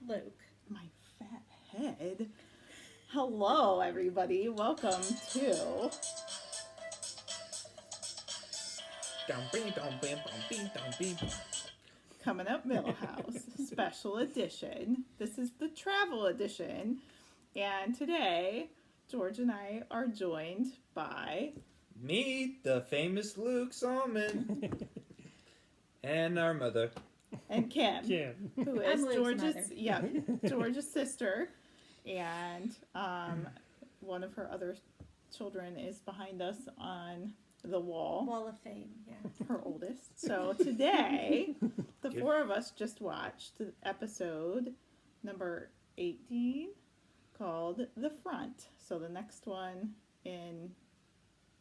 Luke. My fat head. Hello, everybody. Welcome to Coming Up Milhouse Special Edition. This is the travel edition. And today, George and I are joined by... Me, the famous Luke Salmon. And our mother. And Kim. Who is George's George's sister. And one of her other children is behind us on the wall. Wall of Fame, yeah. Her oldest. So today, the four of us just watched episode number 18 called The Front. So the next one in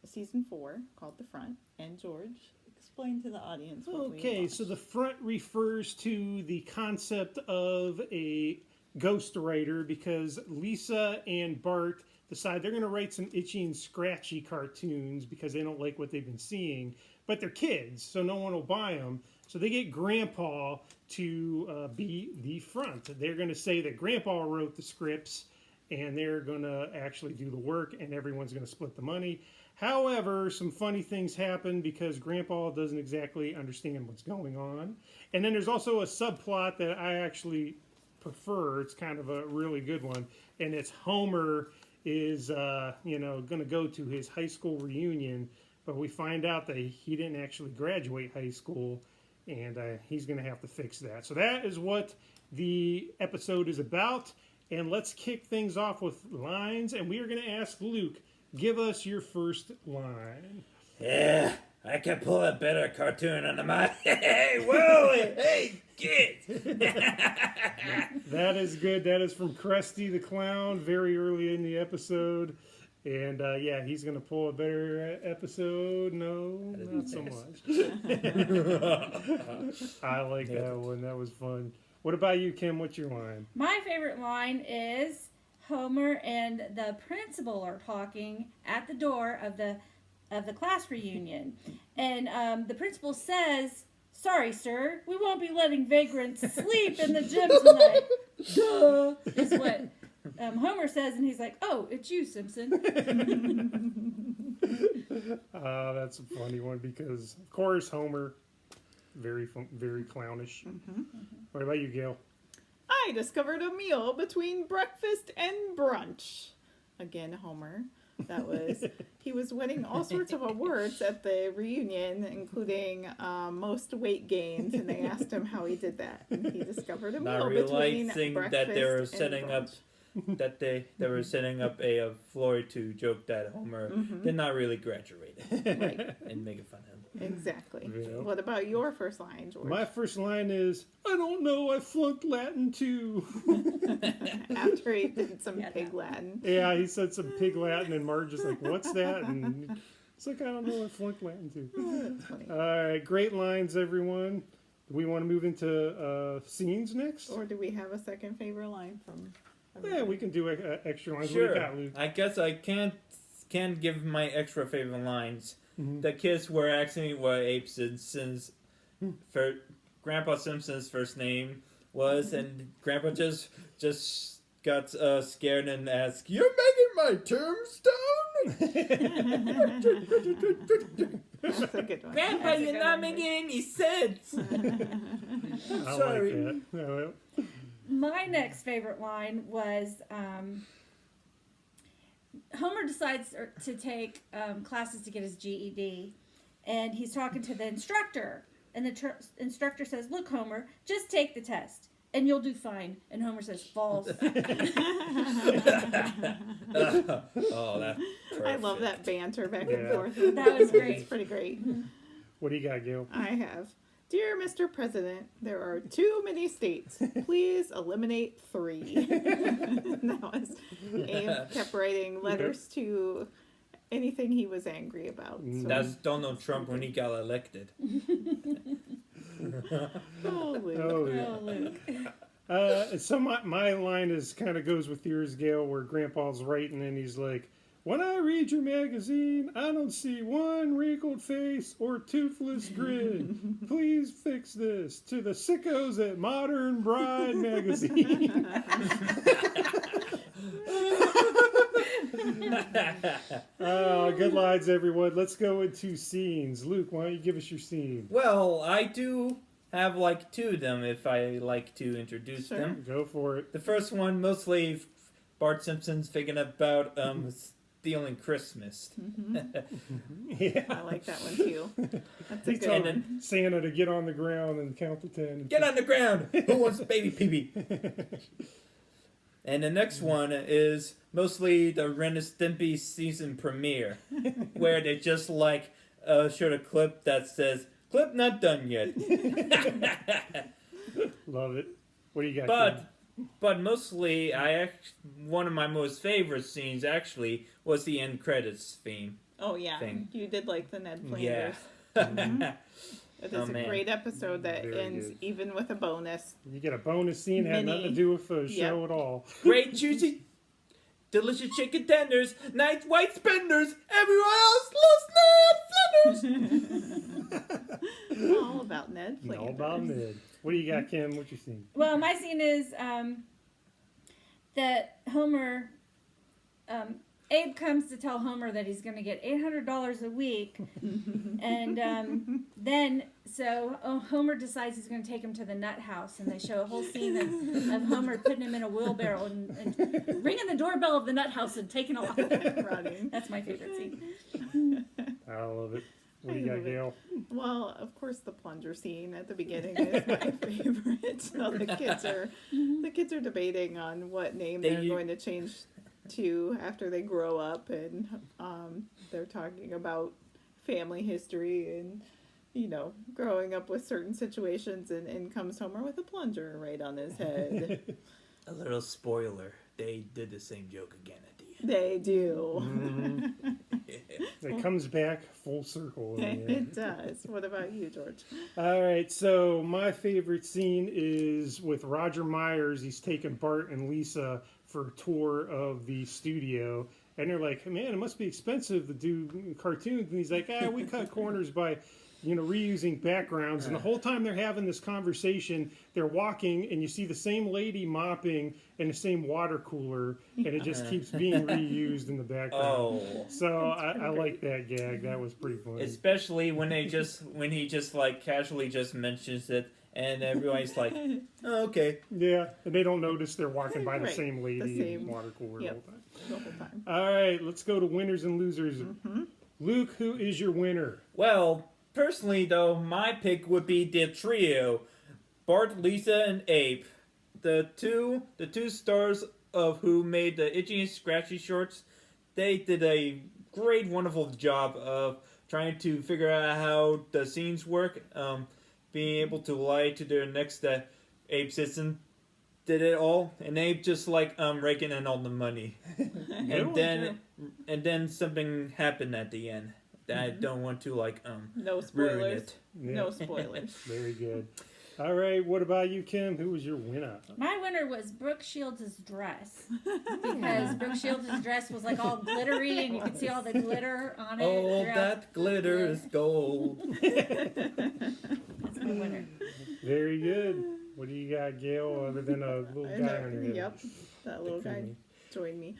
season 4 called The Front. And George, explain to the audience what we Okay, watched. so the front refers to the concept of a ghostwriter because Lisa and Bart decide they're going to write some itchy and scratchy cartoons because they don't like what they've been seeing. But they're kids, so no one will buy them. So they get Grandpa to be the front. They're going to say that Grandpa wrote the scripts and they're going to actually do the work and everyone's going to split the money. However, some funny things happen because Grandpa doesn't exactly understand what's going on. And then there's also a subplot that I actually prefer. It's kind of a really good one. And it's Homer is, going to go to his high school reunion, but we find out that he didn't actually graduate high school, and he's going to have to fix that. So that is what the episode is about. And let's kick things off with lines, and we are going to ask Luke, give us your first line. Yeah, I can pull a better cartoon on the mind. Hey, whoa, hey, kid. That is good. That is from Krusty the Clown, very early in the episode. And, he's going to pull a better episode. No, not so much. I like that one. That was fun. What about you, Kim? What's your line? My favorite line is Homer and the principal are talking at the door of the class reunion. And the principal says, "Sorry, sir, we won't be letting vagrants sleep in the gym tonight." Duh, is what Homer says, and he's like, "Oh, it's you, Simpson." That's a funny one because, of course, Homer, very clownish. Mm-hmm. What about you, Gail? I discovered a meal between breakfast and brunch. Again, Homer. That was, he was winning all sorts of awards at the reunion, including most weight gained, and they asked him how he did that. And he discovered a meal Not between realizing breakfast that they were and setting up brunch. that they were setting up a floor to joke that Homer did not really graduate Right. and making fun of him. Exactly. Yeah. What about your first line, George? My first line is, I don't know, I flunked Latin too. After he did some Yeah, pig that- Latin. Yeah, he said some pig Latin, and Marge is like, what's that? And it's like, I don't know, I flunked Latin too. That's funny. All right, great lines, everyone. Do we want to move into scenes next? Or do we have a second favorite line from... Yeah, we can do extra lines. What do Sure. you got, Luke? I guess I can't give my extra favorite lines. Mhm. The kids were asking me what Abe Simpson's for Grandpa Simpson's first name was, and Grandpa just got scared and asked, "You're making my tombstone?" That's a good one. Grandpa, That's a you're good not one. making any sense. I Sorry. like that. Yeah, well, My next favorite line was Homer decides to take classes to get his GED, and he's talking to the instructor, and the instructor says, "Look, Homer, just take the test, and you'll do fine." And Homer says, "False." Oh, that's perfect. I love that banter back and Yeah. forth. That was great. It's pretty great. what do you got, Gail? I have. Dear Mr. President, there are too many states. Please eliminate 3. That was Abe kept writing letters to anything he was angry about. So, That's Donald Trump when he got elected. oh, Luke. Oh, yeah. Oh, Luke. So my line is kind of goes with yours, Gail, where Grandpa's writing and he's like, When I read your magazine, I don't see one wrinkled face or toothless grin. Please fix this. To the sickos at Modern Bride Magazine. Good lines, everyone. Let's go into scenes. Luke, why don't you give us your scene? Well, I do have like two of them if I like to introduce Sure. them. Go for it. The first one, mostly Bart Simpson's thinking about stealing Christmas. Yeah. I like that one too. That's a He's good telling one. Santa to get on the ground and count to 10. Get on the ground! Who wants baby pee-pee? And the next one is mostly the Ren and Stimpy season premiere, where they just like showed a clip that says, "Clip not done yet." Love it. What do you got? Kim? But mostly, one of my most favorite scenes actually was the end credits theme. Oh yeah, Thing. you did like the Ned Yeah. Flanders. It is Oh, a man. great episode that Very ends good. even with a bonus. You get a bonus scene, had nothing to do with the show at all. Great, juicy, delicious chicken tenders, nice white spenders, everyone else loves Ned Flanders! All about Ned Flanders. All about Ned. What do you got, Kim? What's your scene? Well, my scene is that Homer, Abe comes to tell Homer that he's going to get $800 a week, and then Homer decides he's going to take him to the nut house, and they show a whole scene of Homer putting him in a wheelbarrow and ringing the doorbell of the nut house and taking off. Running. That's my favorite scene. I love it. What do you got, Gail? Well, of course, the plunger scene at the beginning is my favorite. So the kids are debating on what name they're going to change to after they grow up, and they're talking about family history and growing up with certain situations, and in comes Homer with a plunger right on his head. A little spoiler, they did the same joke again at the end. They do. It comes back full circle. in the end. It does. What about you, George? All right, so my favorite scene is with Roger Myers. He's taking Bart and Lisa for a tour of the studio, and they're like, "Man, it must be expensive to do cartoons." And he's like, "We cut corners by, reusing backgrounds." And the whole time they're having this conversation, they're walking, and you see the same lady mopping in the same water cooler, and it just keeps being reused in the background. Oh. So I like that gag. That was pretty funny. Especially when he just like casually just mentions it, and everybody's like, "Oh, okay." Yeah, and they don't notice they're walking by the Right, same lady the same- in water cooler yep. all the time. The whole time. All right, let's go to winners and losers. Luke, who is your winner? Well, personally though, my pick would be the trio, Bart, Lisa, and Abe. The two stars of who made the Itchy and Scratchy shorts. They did a great, wonderful job of trying to figure out how the scenes work. Being able to lie to their next that Abe Sisson did it all, and Abe just like raking in all the money. and then something happened at the end that I don't want to No ruin spoilers. it. Yeah. No spoilers. Very good. All right, what about you, Kim? Who was your winner? My winner was Brooke Shields' dress, because Brooke Shields' dress was like all glittery, and you could see all the glitter on it. All throughout. that glitter is gold. That's my winner. Very good. What do you got, Gail, other than a little guy on your head? Yep, that little guy joined me.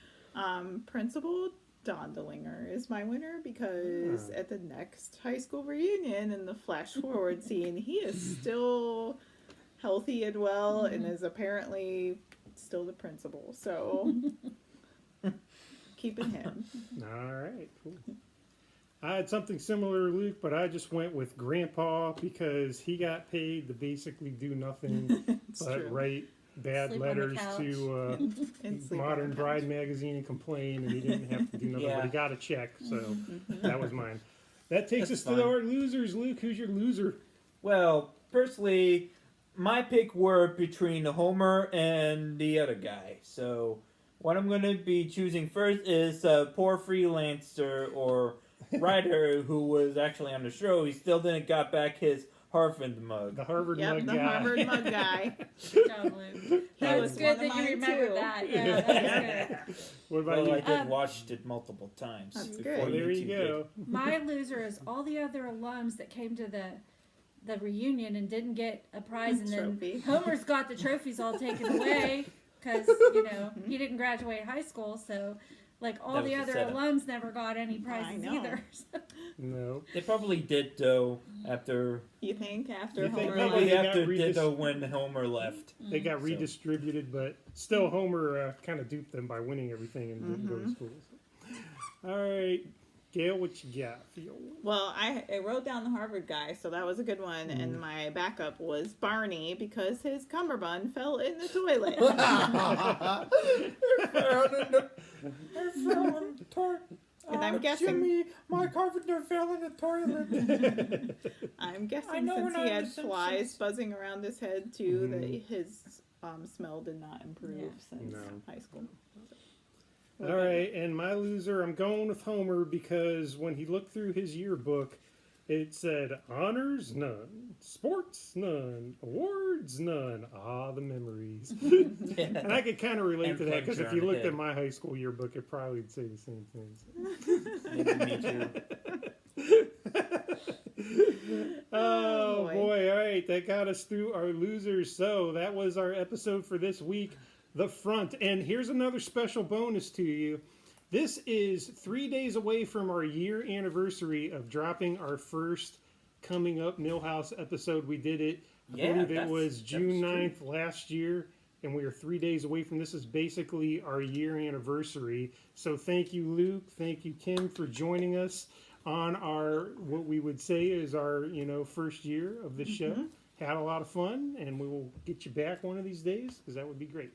Principal Dondelinger is my winner because at the next high school reunion in the flash forward scene, he is still healthy and well and is apparently still the principal. So keeping him. All right, cool. I had something similar, Luke, but I just went with Grandpa because he got paid to basically do nothing but true. write bad Sleep on the letters couch. to And sleep on Modern the Bride couch. magazine and complain, and he didn't have to do nothing, Yeah. but he got a check, so that was mine. That takes That's us to fine. our losers. Luke, who's your loser? Well, personally, my pick were between Homer and the other guy. So, what I'm going to be choosing first is a poor freelancer or writer who was actually on the show. He still didn't got back his Harvard mug. The Harvard Yep, mug the guy. Harvard mug guy. Good job, Luke. That He was was good one of that you mine, remembered too. that. Yeah, that was good. What about Well, I you? did watched it multiple times. That's before good. Well, there two you did. go. My loser is all the other alums that came to the reunion and didn't get a prize, and then Trophy. Homer's got the trophies all taken away because he didn't graduate high school, so like all That the was other the setup. alums never got any prizes know. either. No. They probably did though after You think after You think Homer maybe probably they left? got after did redis- though when Homer left. They got So- redistributed, but still Homer kind of duped them by winning everything and didn't go to school. So. All right, Gail, what you got? Well, I wrote down the Harvard guy, so that was a good one. And my backup was Barney because his cummerbund fell in the toilet. And I'm guessing- Jimmy, my carpenter fell in the toilet. I'm I guessing know since we're he not had in The flies Simpsons. buzzing around his head too, that his smell did not improve since No. high school. All right, and my loser, I'm going with Homer because when he looked through his yearbook, it said honors none, sports none, awards none. Ah, the memories. And I could kind of relate And to that because plugs if are you on the looked at head. my high school yearbook, it probably would say the same thing. Maybe me too. Oh boy. boy, all right, that got us through our losers. So that was our episode for this week, The Front. And here's another special bonus to you. This is 3 days away from our year anniversary of dropping our first Coming Up Milhouse episode. We did it, I Yeah, believe it that's- was June that's 9th last year, and we are 3 days away from this. Is basically our year anniversary. So thank you, Luke. Thank you, Kim, for joining us on our, what we would say is our, first year of this show. Had a lot of fun, and we will get you back one of these days, because that would be great.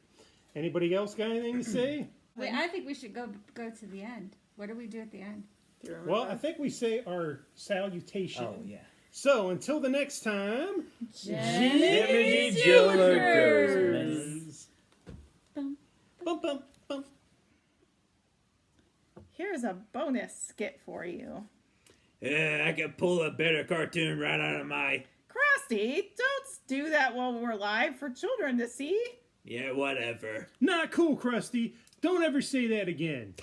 Anybody else got anything to say? Wait, I think we should go to the end. What do we do at the end? Do you remember? Well, I think we say our salutation. Oh yeah. So until the next time, Jimmy's Jiminy Jillikers. Bum, bum, bum. Here's a bonus skit for you. Yeah, I can pull a better cartoon right out of my. Krusty, don't do that while we're live for children to see. Yeah, whatever. Not cool, Krusty. Don't ever say that again.